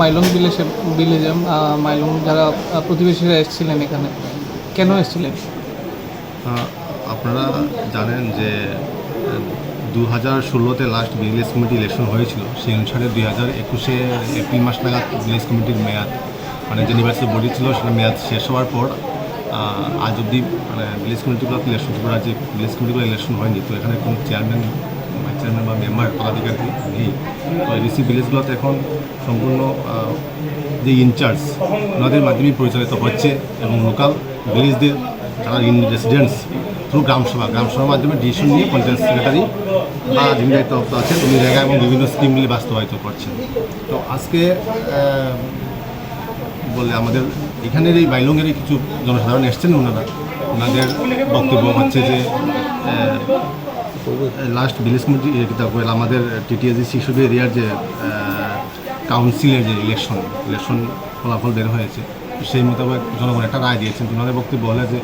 মাইলং ভিলেজে মাইলং যারা প্রতিবেশীরা এসেছিলেন এখানে কেন এসেছিলেন? আপনারা জানেন যে 2016-তে লাস্ট ভিলেজ কমিটি ইলেকশন হয়েছিল। সেই অনুসারে 2021-এ এপ্রিল মাস নাগাদ ভিলেজ কমিটির মেয়াদ, মানে যে নির্বাচিত বডি ছিল সেটা মেয়াদ শেষ হওয়ার পর আজ অবধি মানে ভিলেজ কমিটিগুলো ইলেকশন করার যে ভিলেজ কমিটিগুলো ইলেকশন হয়নি। তো এখানে কোনো চেয়ারম্যান বা মেম্বার পদাধিকারী নেই। তো রিসিভ ভিলেজগুলোতে এখন সম্পূর্ণ যে ইনচার্জ ওনাদের মাধ্যমেই পরিচালিত হচ্ছে এবং লোকাল ভিলেজদের যারা রেসিডেন্টস থ্রু গ্রামসভার মাধ্যমে ডিসিশন নিয়ে পঞ্চায়েত সেক্রেটারি বা যিনি দায়িত্বপ্রাপ্ত আছেন উনি জায়গায় এবং বিভিন্ন স্কিমগুলি বাস্তবায়িত করছেন। তো আজকে বলে আমাদের এখানের এই মাইলংয়েরই কিছু জনসাধারণ এসছেন। ওনাদের বক্তব্য হচ্ছে যে লাস্ট ভিলেজ কমিটি আমাদের টিটিএসি শিশুদের এরিয়ার যে কাউন্সিলের যে ইলেকশন ফলাফল বের হয়েছে সেই মোতাবেক জনগণ একটা রায় দিয়েছেন। ওনাদের বক্তব্য হলে যে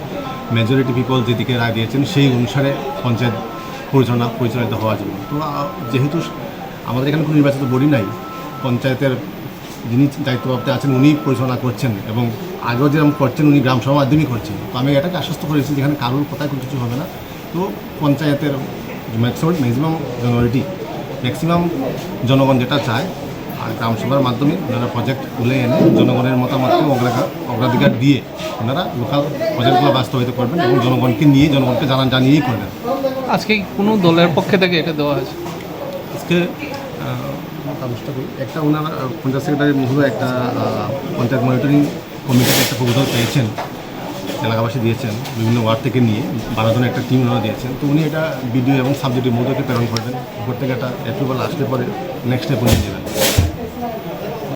মেজরিটি পিপল যেদিকে রায় দিয়েছেন সেই অনুসারে পঞ্চায়েত পরিচালিত হওয়ার জন্য। তো যেহেতু আমাদের এখানে কোনো নির্বাচিত বডি নাই, পঞ্চায়েতের যিনি দায়িত্বপ্রাপ্ত আছেন উনি পরিচালনা করছেন এবং আগেও যেরকম করছেন উনি গ্রামসভার মাধ্যমেই করছেন। তো আমি এটাকে আশ্বস্ত করেছি যেখানে কারোর কথায় কোনো কিছু হবে না। তো পঞ্চায়েতের ম্যাক্সিমাম জনগণ যেটা চায় আর গ্রামসভার মাধ্যমে ওনারা প্রজেক্ট তুলে এনে জনগণের মতামতকে অগ্রাধিকার দিয়ে ওনারা লোকাল প্রজেক্টগুলো বাস্তবায়িত করবেন এবং জনগণকে জানিয়েই করবেন। আজকে কোনো দলের পক্ষে থেকে এটা দেওয়া হয়েছে? আজকে একটা ওনারা পঞ্চায়েত সেক্রেটারি মহোদয় একটা পঞ্চায়েত মনিটরিং কমিটিতে একটা প্রপোজাল পেয়েছেন, এলাকাবাসী দিয়েছেন, বিভিন্ন ওয়ার্ড থেকে নিয়ে 12 জনের একটা টিম ওনারা দিয়েছেন। তো উনি এটা বিডিও এবং সাবজেক্টিভ মহোদয়কে প্রেরণ করবেন। উপর থেকে একটা অ্যাপ্রুভাল আসলে পরে নেক্সট স্টেপ উনি নেবেন।